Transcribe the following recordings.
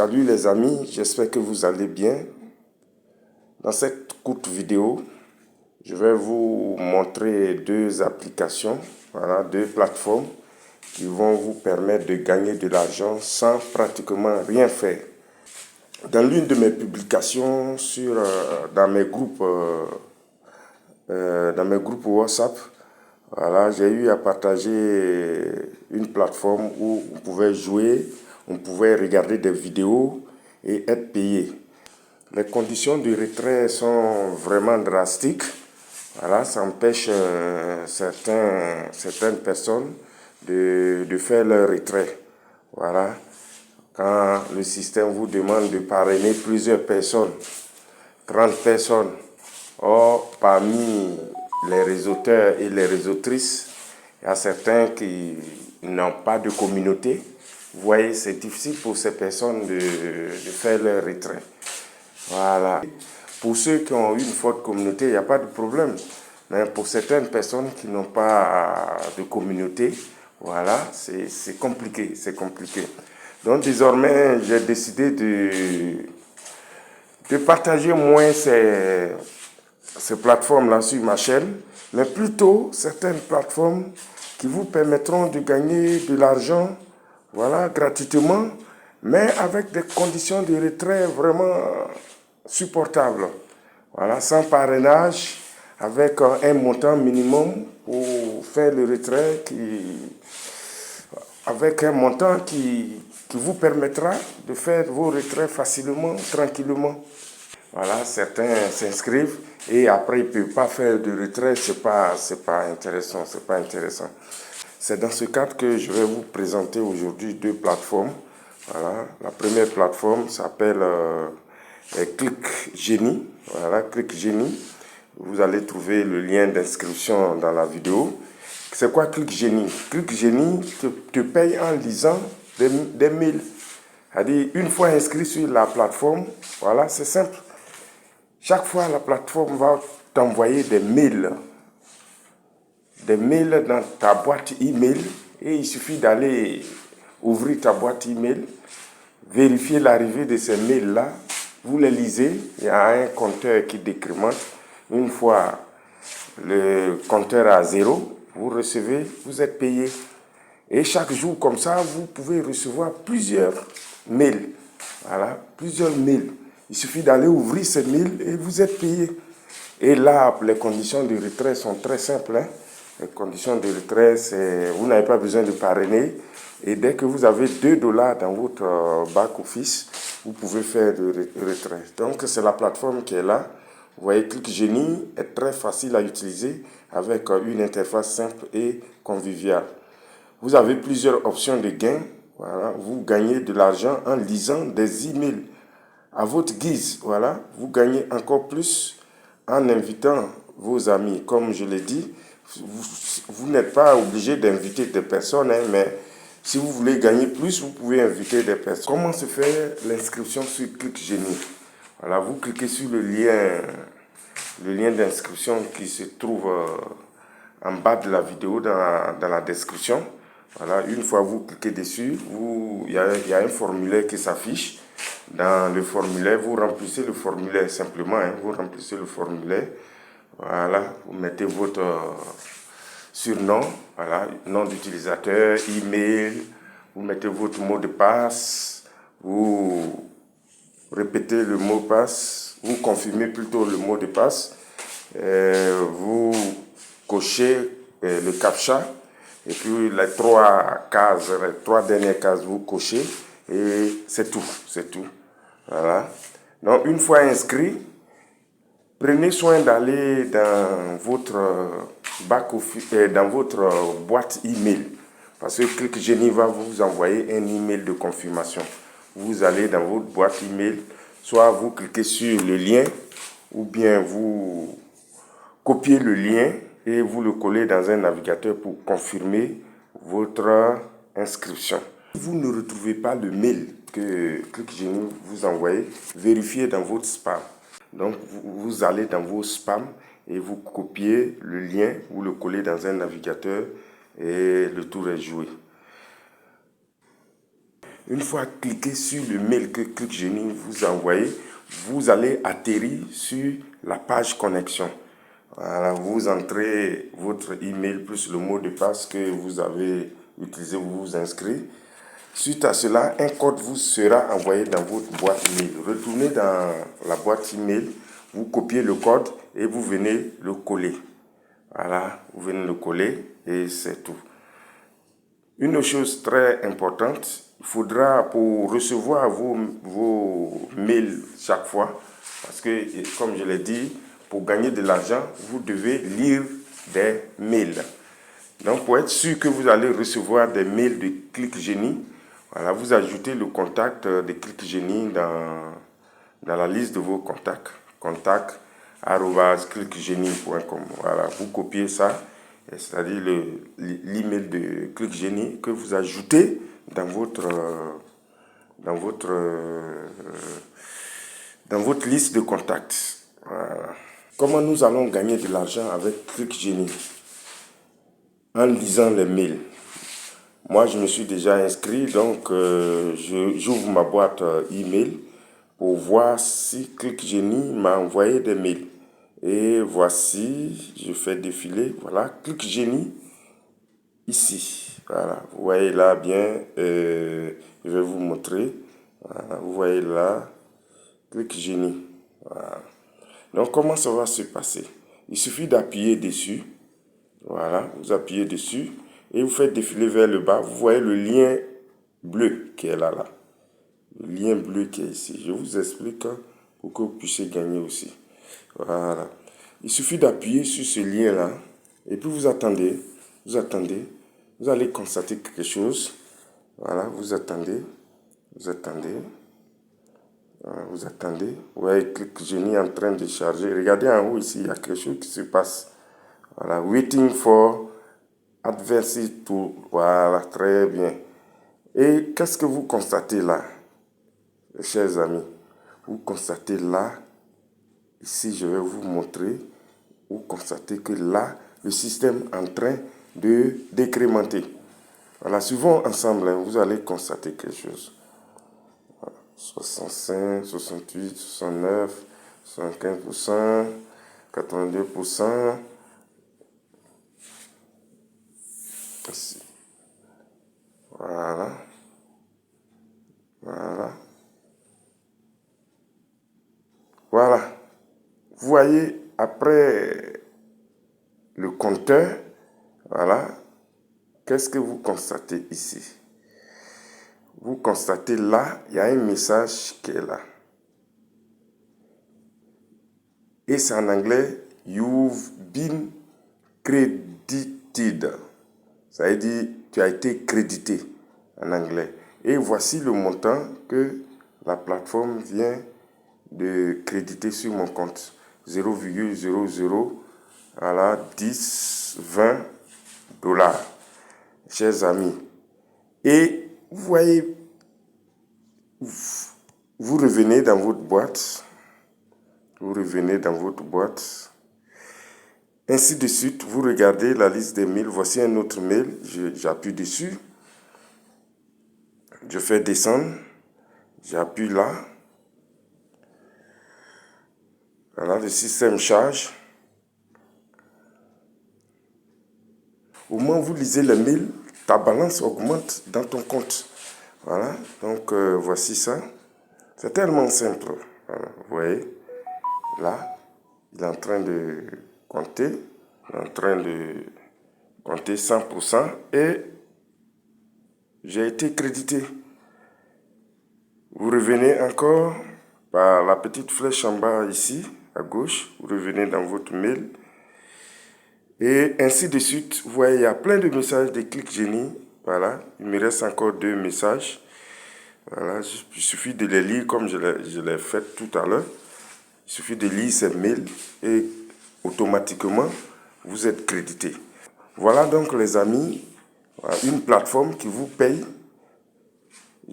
Salut les amis, j'espère que vous allez bien. Dans cette courte vidéo, je vais vous montrer deux applications, voilà, deux plateformes qui vont vous permettre de gagner de l'argent sans pratiquement rien faire. Dans l'une de mes publications dans mes groupes WhatsApp, voilà, j'ai eu à partager une plateforme où on pouvait jouer, on pouvait regarder des vidéos et être payé. Les conditions de retrait sont vraiment drastiques. Voilà, ça empêche certaines personnes de faire leur retrait. Voilà. Quand le système vous demande de parrainer plusieurs personnes, 30 personnes, or parmi les réseauteurs et les réseautrices, il y a certains qui n'ont pas de communauté. Vous voyez, c'est difficile pour ces personnes de faire leur retrait. Voilà. Pour ceux qui ont une forte communauté, il n'y a pas de problème. Mais pour certaines personnes qui n'ont pas de communauté, voilà, c'est compliqué, c'est compliqué. Donc désormais, j'ai décidé de partager moins ces plateformes-là sur ma chaîne, mais plutôt certaines plateformes qui vous permettront de gagner de l'argent, voilà, gratuitement, mais avec des conditions de retrait vraiment supportables. Voilà, sans parrainage, avec un montant minimum pour faire le retrait, avec un montant qui vous permettra de faire vos retraits facilement, tranquillement. Voilà, certains s'inscrivent et après ils ne peuvent pas faire de retrait, c'est pas intéressant, c'est pas intéressant. C'est dans ce cadre que je vais vous présenter aujourd'hui deux plateformes. Voilà, la première plateforme s'appelle ClickGenie. Voilà, ClickGenie. Vous allez trouver le lien d'inscription dans la vidéo. C'est quoi ClickGenie? ClickGenie te paye en lisant des mails. C'est-à-dire, une fois inscrit sur la plateforme, voilà, c'est simple. Chaque fois, la plateforme va t'envoyer des mails dans ta boîte email et il suffit d'aller ouvrir ta boîte email, vérifier l'arrivée de ces mails-là, vous les lisez, il y a un compteur qui décrémente. Une fois le compteur à 0, vous recevez, vous êtes payé. Et chaque jour comme ça, vous pouvez recevoir plusieurs mails. Voilà, plusieurs mails. Il suffit d'aller ouvrir ces mails et vous êtes payé. Et là, les conditions de retrait sont très simples. Hein. Les conditions de retrait, c'est vous n'avez pas besoin de parrainer. Et dès que vous avez 2 $ dans votre back-office, vous pouvez faire le retrait. Donc, c'est la plateforme qui est là. Vous voyez, ClickGenie est très facile à utiliser avec une interface simple et conviviale. Vous avez plusieurs options de gain. Voilà, vous gagnez de l'argent en lisant des emails à votre guise. Voilà, vous gagnez encore plus en invitant vos amis. Comme je l'ai dit, vous n'êtes pas obligé d'inviter des personnes, hein, mais si vous voulez gagner plus, vous pouvez inviter des personnes. Comment se fait l'inscription sur ClickGenie? Voilà, vous cliquez sur le lien d'inscription qui se trouve en bas de la vidéo dans la description. Voilà, une fois vous cliquez dessus, il y a un formulaire qui s'affiche. Dans le formulaire, vous remplissez le formulaire simplement. Hein, vous remplissez le formulaire. Voilà, vous mettez votre surnom, voilà, nom d'utilisateur, email. Vous mettez votre mot de passe. Vous répétez le mot de passe. Vous confirmez plutôt le mot de passe. Vous cochez le CAPTCHA. Et puis les 3 dernières cases, vous cochez et c'est tout, c'est tout. Voilà. Donc une fois inscrit, prenez soin d'aller dans votre dans votre boîte email, parce que ClickGenie va vous envoyer un email de confirmation. Vous allez dans votre boîte email, soit vous cliquez sur le lien, ou bien vous copiez le lien et vous le collez dans un navigateur pour confirmer votre inscription. Si vous ne retrouvez pas le mail que ClickGenie vous envoie, vérifiez dans votre spam. Donc, vous allez dans vos spams et vous copiez le lien, vous le collez dans un navigateur et le tour est joué. Une fois cliqué sur le mail que ClickGenie vous a envoyé, vous allez atterrir sur la page connexion. Voilà, vous entrez votre email plus le mot de passe que vous avez utilisé, vous vous inscrivez. Suite à cela, un code vous sera envoyé dans votre boîte email. Retournez dans la boîte email, vous copiez le code et vous venez le coller. Voilà, vous venez le coller et c'est tout. Une chose très importante, il faudra pour recevoir vos mails chaque fois, parce que comme je l'ai dit, pour gagner de l'argent, vous devez lire des mails. Donc pour être sûr que vous allez recevoir des mails de ClickGenie, voilà, vous ajoutez le contact de ClickGenie dans la liste de vos contacts. Contact@clickgenie.com. Voilà, vous copiez ça, c'est-à-dire l'email de ClickGenie que vous ajoutez dans votre liste de contacts. Voilà. Comment nous allons gagner de l'argent avec ClickGenie? En lisant les mails. Moi, je me suis déjà inscrit, donc j'ouvre ma boîte email pour voir si ClickGenie m'a envoyé des mails. Et voici, je fais défiler, voilà, ClickGenie ici. Voilà, vous voyez là bien, je vais vous montrer. Voilà, vous voyez là, ClickGenie. Voilà. Donc, comment ça va se passer? Il suffit d'appuyer dessus. Voilà, vous appuyez dessus et vous faites défiler vers le bas. Vous voyez le lien bleu qui est là. Le lien bleu qui est ici. Je vous explique pour que vous puissiez gagner aussi. Voilà. Il suffit d'appuyer sur ce lien-là et puis vous attendez. Vous attendez. Vous allez constater quelque chose. Voilà, vous attendez. Vous attendez. Voilà, vous attendez. Vous voyez ClickGenie en train de charger. Regardez en haut ici, il y a quelque chose qui se passe. Voilà, waiting for advanced to. Voilà, très bien. Et qu'est-ce que vous constatez là, chers amis? Vous constatez là, ici je vais vous montrer, vous constatez que là, le système est en train de décrémenter. Voilà, suivons ensemble, vous allez constater quelque chose. Voilà, 65, 68, 69, 75%, 82%. Ici. Voilà. Voilà. Voilà. Vous voyez, après le compteur, voilà, qu'est-ce que vous constatez ici? Vous constatez là, il y a un message qui est là. Et c'est en anglais, you've been credited. Ça veut dire, tu as été crédité en anglais. Et voici le montant que la plateforme vient de créditer sur mon compte. 0,00, voilà, 10, 20 $. Chers amis. Et vous voyez, vous revenez dans votre boîte. Vous revenez dans votre boîte. Ainsi de suite, vous regardez la liste des mails. Voici un autre mail. J'appuie dessus. Je fais descendre. J'appuie là. Voilà, le système charge. Au moment où vous lisez les mails, ta balance augmente dans ton compte. Voilà, donc voici ça. C'est tellement simple. Voilà, vous voyez, là, il est en train de compter. Il est en train de compter 100% et j'ai été crédité. Vous revenez encore par la petite flèche en bas ici, à gauche. Vous revenez dans votre mail. Et ainsi de suite. Vous voyez, il y a plein de messages de ClickGenie. Voilà, il me reste encore 2 messages. Voilà, il suffit de les lire comme je l'ai fait tout à l'heure. Il suffit de lire ces mails et automatiquement, vous êtes crédité. Voilà donc les amis, une plateforme qui vous paye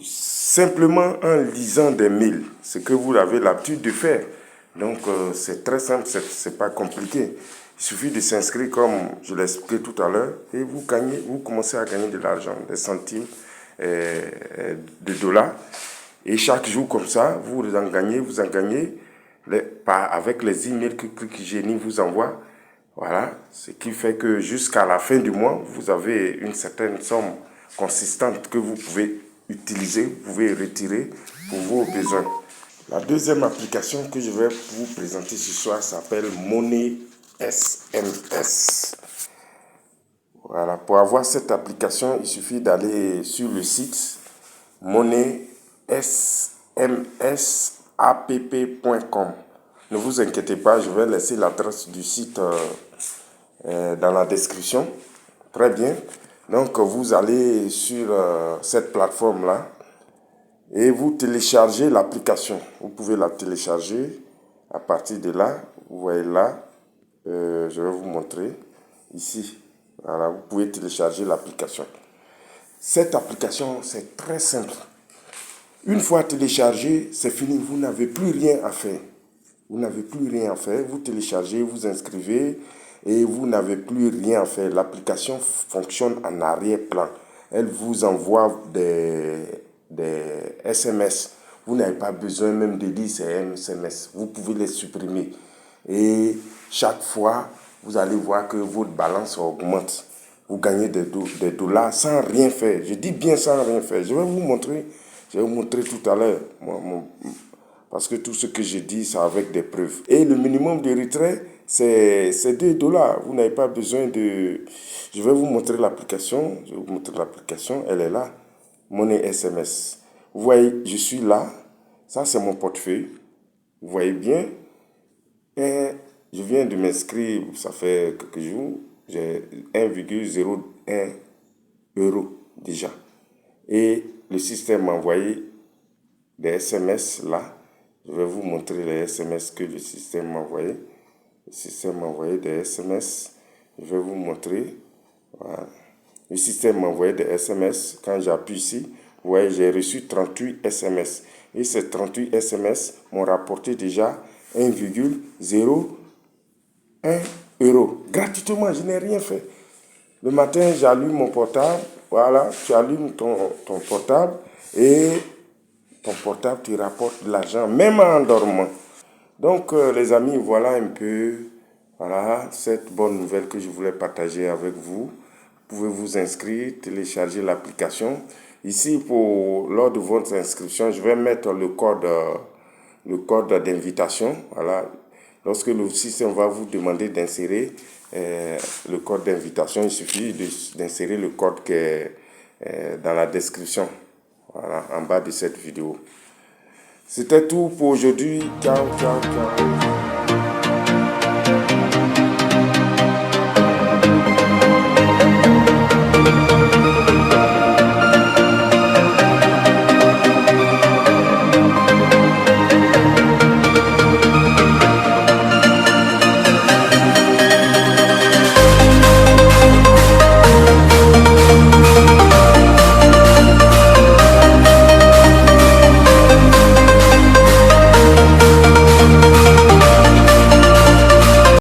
simplement en lisant des mails, ce que vous avez l'habitude de faire. Donc c'est très simple, c'est pas compliqué. Il suffit de s'inscrire comme je l'ai expliqué tout à l'heure et vous commencez à gagner de l'argent, des centimes de dollars. Et chaque jour comme ça, vous en gagnez avec les emails que ClickGenie vous envoie. Voilà, ce qui fait que jusqu'à la fin du mois, vous avez une certaine somme consistante que vous pouvez utiliser, vous pouvez retirer pour vos besoins. La deuxième application que je vais vous présenter ce soir s'appelle Money SMS. Voilà, pour avoir cette application, il suffit d'aller sur le site moneysmsapp.com. Ne vous inquiétez pas, je vais laisser l'adresse du site dans la description. Très bien. Donc, vous allez sur cette plateforme-là et vous téléchargez l'application. Vous pouvez la télécharger à partir de là. Vous voyez là, je vais vous montrer ici. Voilà, vous pouvez télécharger l'application. Cette application, c'est très simple. Une fois téléchargé, c'est fini. Vous n'avez plus rien à faire. Vous n'avez plus rien à faire. Vous téléchargez, vous inscrivez et vous n'avez plus rien à faire. L'application fonctionne en arrière-plan. Elle vous envoie des SMS. Vous n'avez pas besoin même de lire ces SMS. Vous pouvez les supprimer. Et chaque fois, vous allez voir que votre balance augmente. Vous gagnez des dollars sans rien faire. Je dis bien sans rien faire. Je vais vous montrer tout à l'heure. Parce que tout ce que je dis, c'est avec des preuves. Et le minimum de retrait, c'est 2 dollars. Vous n'avez pas besoin de... Je vais vous montrer l'application. Je vais vous montrer l'application. Elle est là. Money SMS. Vous voyez, je suis là. Ça, c'est mon portefeuille. Vous voyez bien. Et je viens de m'inscrire, ça fait quelques jours. J'ai 1,01 € déjà. Et le système m'a envoyé des SMS là. Je vais vous montrer les SMS que le système m'a envoyé. Le système m'a envoyé des SMS. Je vais vous montrer. Voilà. Le système m'a envoyé des SMS. Quand j'appuie ici, vous voyez, j'ai reçu 38 SMS. Et ces 38 SMS m'ont rapporté déjà 1,01 €. Gratuitement, je n'ai rien fait. Le matin, j'allume mon portable. Voilà, tu allumes ton portable et ton portable te rapporte de l'argent, même en dormant. Donc, les amis, voilà un peu cette bonne nouvelle que je voulais partager avec vous. Vous pouvez vous inscrire, télécharger l'application. Ici, lors de votre inscription, je vais mettre le code d'invitation. Voilà. Lorsque le système va vous demander d'insérer le code d'invitation, il suffit d'insérer le code qui est dans la description, voilà, en bas de cette vidéo. C'était tout pour aujourd'hui. Ciao, ciao, ciao.